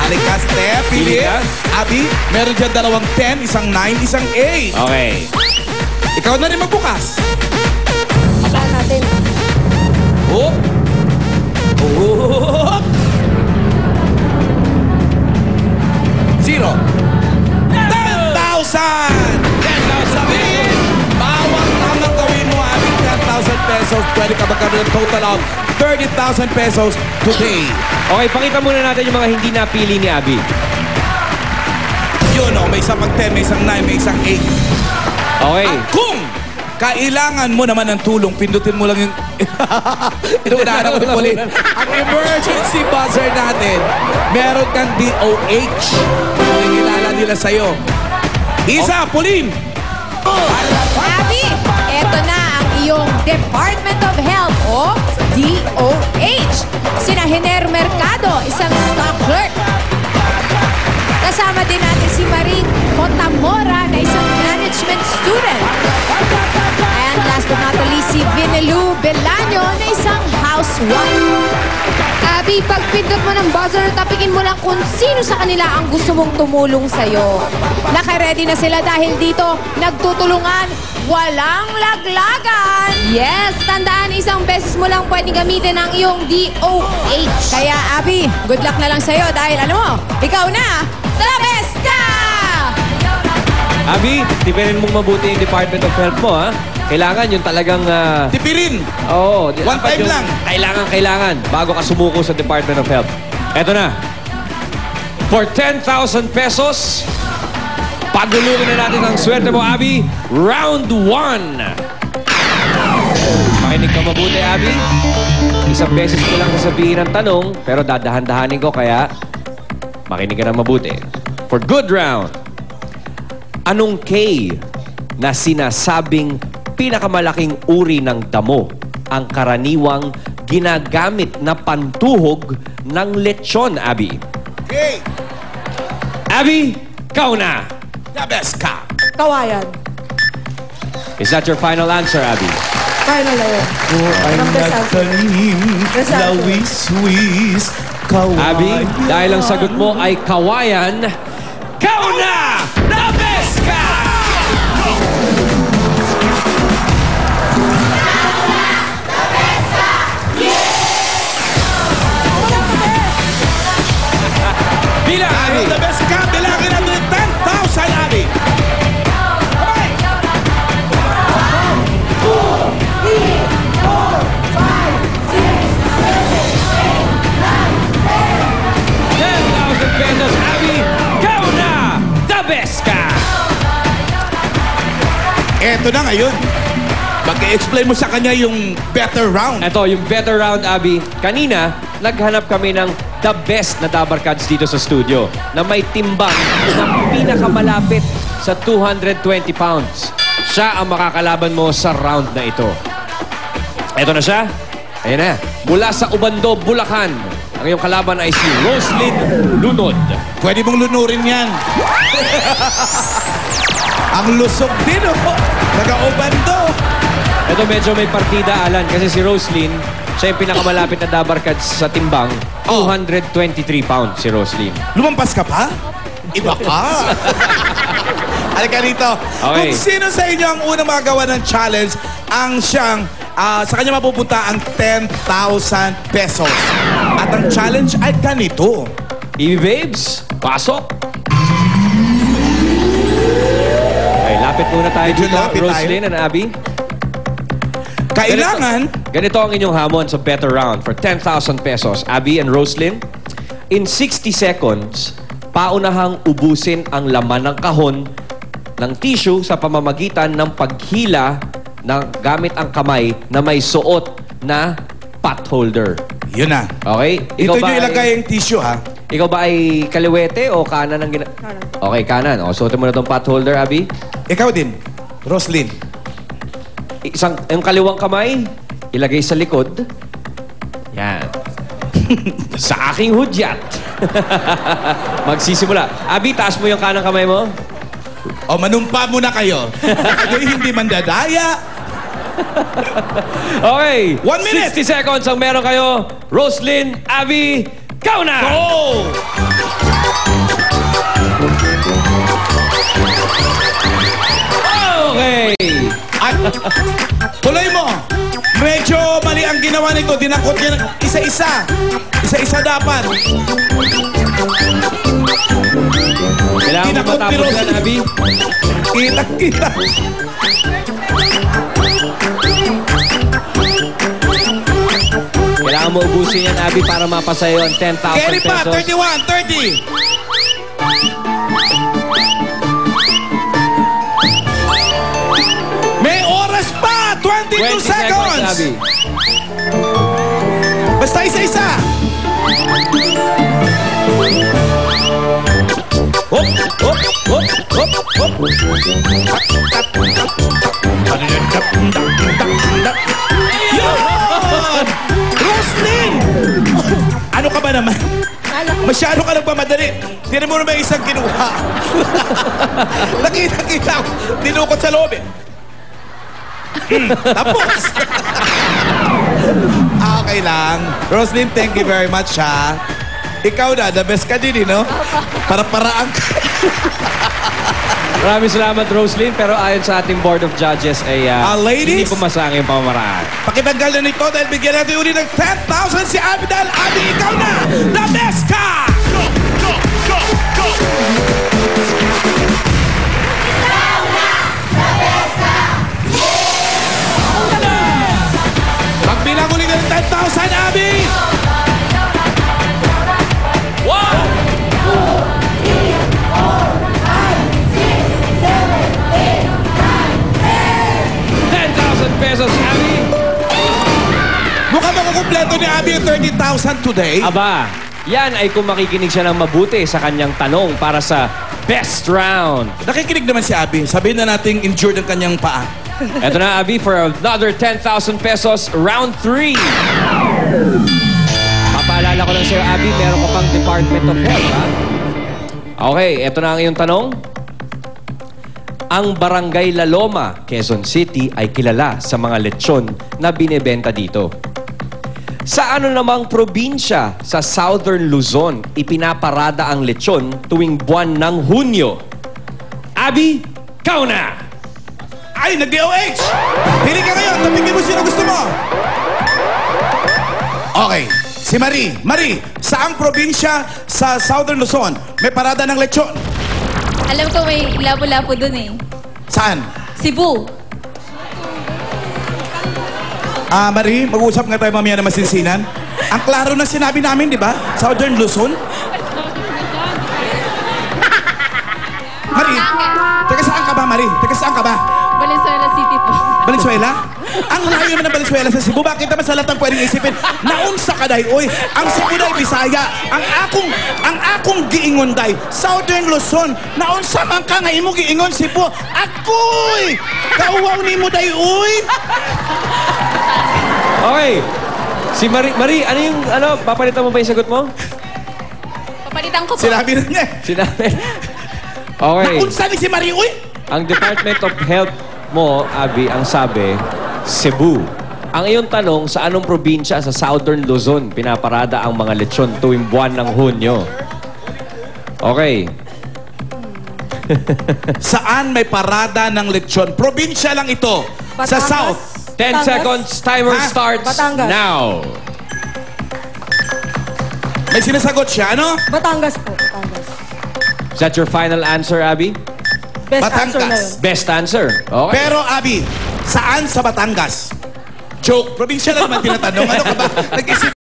Halika, Steph. Pili Pili. ka? Abby, meron dyan dalawang 10, isang 9, isang 8. Okay. Ikaw na rin magbukas. Saan natin? Oh. Oh. 0. 10,000! 10,000 pesos. Bawat tamang gawin mo, Abby, 10,000 pesos. Pwede ka magkaroon ng total of 30,000 pesos today. Okay, pakita muna natin yung mga hindi napili ni Abby. Yun, may isang pag 10, may isang 9, may isang 8. Okay. At kung kailangan mo naman ng tulong, pindutin mo lang yung... Inuunahan ako ni Pauline. Ang emergency buzzer natin, meron kang DOH. Nakikilala nila sa'yo. Isa, Pauline! Abby, eto na ang iyong Department of Health o DOH. Sina Hiner Mercado, isang stock clerk. Kasama din natin si Maring Contamora na isang management student. And last but not the least, si Vinelu Belaño na isang housewife. Abby, pag pindot mo ng buzzer, tapikin mo lang kung sino sa kanila ang gusto mong tumulong sa'yo. Naka-ready na sila dahil dito nagtutulungan, walang laglagan. Yes, tandaan, isang beses mo lang pwedeng gamitin ang iyong DOH. Kaya Abby, good luck na lang sa'yo dahil ano mo, ikaw na, the best ka! Abby, tipirin mong mabuti yung Department of Health mo, ha? Kailangan yung talagang... Tipirin! Oo. One dapat time yung lang. Kailangan bago ka sumuko sa Department of Health. Eto na. For 10,000 pesos, pagdulungin na natin ang swerte mo, Abby. Round 1. Makinig ka mabuti, Abby. Isang beses ko lang sasabihin ang tanong, pero dadahan-dahanin ko, kaya makinig ka na mabuti. For good round, anong K na sinasabing pinakamalaking uri ng damo ang karaniwang ginagamit na pantuhog ng lechon, Abby? Okay, Abby, kau na! the best ka! Kawayan. Is that your final answer, Abby? Final na yun. Ay nagtanim, lawis-wis, Abby, dahil ang sagot mo ay kawayan, kau na! The best ka! Bilang, Abby! The best ka! Bilangin natin yung 10,000, Abby! Okay. 10,000 pesos, Abby! Kau na! The best ka! Eto na ngayon. Mag-explain mo sa kanya yung better round. Ito, yung better round, Abby. Kanina, naghanap kami ng the best na Dabar Cards dito sa studio na may timbang na pinakamalapit sa 220 pounds. Siya ang makakalaban mo sa round na ito. Ito na siya. Ayan na. Mula sa Ubando, Bulacan. Ang iyong kalaban ay si Roslyn Lunod. Pwede mong lunurin yan. Ang lusog din, oh. Taga-Ubando. Ito medyo may partida, Alan, kasi si Roslyn, siya yung pinakamalapit na Dabar Cards sa timbang. 223 pounds si Roslyn. Lumampas ka pa? Iba ka. Halika dito. Okay. Kung sino sa inyo ang unang magawa ng challenge, ang siyang, sa kanya mapupunta ang 10,000 pesos. At ang challenge ay ganito. Evie Babes, pasok! Okay, lapit muna tayo Medyo dito, lapit Roslyn and Abby. Kailangan, Ganito ang inyong hamon sa better round for 10,000 pesos. Abby and Roslyn, in 60 seconds, paunahang ubusin ang laman ng kahon ng tissue sa pamamagitan ng paghila ng gamit ang kamay na may suot na pot holder. yun na. Okay? Ito nyo ilagay yung tissue, ha? Ikaw ba ay kaliwete o kanan ang Kanan. Okay, kanan. O, suotin mo na itong pot holder, Abby. Ikaw din, Roslyn. Yung kaliwang kamay, ilagay sa likod. Yan. Sa aking hudyat. Magsisimula. Abby, taas mo yung kanang kamay mo. O, manumpa muna kayo. Kayo'y hindi mandadaya. Okay. 1 minute. 60 seconds ang meron kayo. Roslyn, Abby, go na! Go! Okay. At tuloy mo. Medyo mali ang ginawa nito. Dinakot niya ng isa-isa. Isa-isa dapat. Kailangan mo Tinakot ni matapos Rose. yan, Abby. Kita-kita. Kailangan mo ubusin yan, Abby, para mapasa yun. 10,000 Carry pa. pesos. 31, 30. May oras pa. 22 20 seconds, seconds. Abby. Basta isa-isa. Hop, hop, hop, hop, hop. Yun! Roslyn! Ano ka ba naman? Masyado ka nagmamadali. Tinan mo naman yung isang kinuha. Nakita-kita ko. Dinukot sa loob eh. Tapos. Okay lang. Roslyn, thank you very much ha. Ikaw na, the best ka din, no? Para-paraan ka. Maraming salamat, Roslyn. Pero ayon sa ating Board of Judges, ay ladies? hindi pumasa ang iyong pamamaraan. Pakitanggal na nito dahil bigyan natin uli ng 10,000 si Abby dahil Abby, ikaw na! The best ka! Go, go, go, go! Pagbilang uli ng 10,000, Abby! 10,000 pesos, Abby. Mukhang makukumpleto ni Abby yung 30,000 today. Aba, yan ay kung makikinig siya ng mabuti sa kanyang tanong para sa best round. Nakikinig naman si Abby. Sabihin na nating injured ang kanyang paa. Eto na, Abby, for another 10,000 pesos, round 3. Papaalala ko lang sa'yo, Abby, meron ka pang Department of Health, ha? Okay, eto na ang iyong tanong. Ang Barangay La Loma, Quezon City ay kilala sa mga lechon na binebenta dito. Sa ano namang probinsya sa Southern Luzon ipinaparada ang lechon tuwing buwan ng Hunyo? Abby, kau na! Ay, nag-DOH! Pili ka ngayon. Napigil mo sino gusto mo. Okay. Si Marie. Marie, saang probinsya sa Southern Luzon may parada ng lechon? Alam ko may lapu-lapu dun eh. Saan? Cebu. Marie, mag-uusap nga tayo mamaya na masinsinan. Ang klaro na sinabi namin, di ba? Southern Luzon? Marie, taga saan ka ba, Marie? Taga saan ka ba? Valenzuela City po. Valenzuela? Ang layo naman ng Valenzuela sa Cebu. Bakit naman sa lahat ng pwedeng isipin? Naunsa ka dahi, oy. Ang Cebu dahi, Bisaya. Ang akong giingon dahi, Southern Luzon. Naunsa man ka nga imo giingon, Cebu. Ako'y! Kauwaw ni mo dahi, oy. Okay. Si Marie, papalitan mo ba yung sagot mo? Papalitan ko po. Sinabi na niya. Sinabi. Okay. Naunsa ni si Marie, oy. Ang Department of Health mo, Abby, ang sabi, Cebu. Ang iyong tanong, sa anong probinsya sa Southern Luzon pinaparada ang mga lechon tuwing buwan ng Hunyo? Okay. Saan may parada ng lechon? Probinsya lang ito. Sa Batangas. South. 10 seconds, timer Ha? starts Batangas. now. May sinasagot siya, ano? Batangas po, Batangas. Is that your final answer, Abby? Best Batangas. answer na yun. Best answer. Okay. Pero, Abby, saan sa Batangas? Joke. Probinsya na naman tinatanong. Ano ka ba? Nag-isip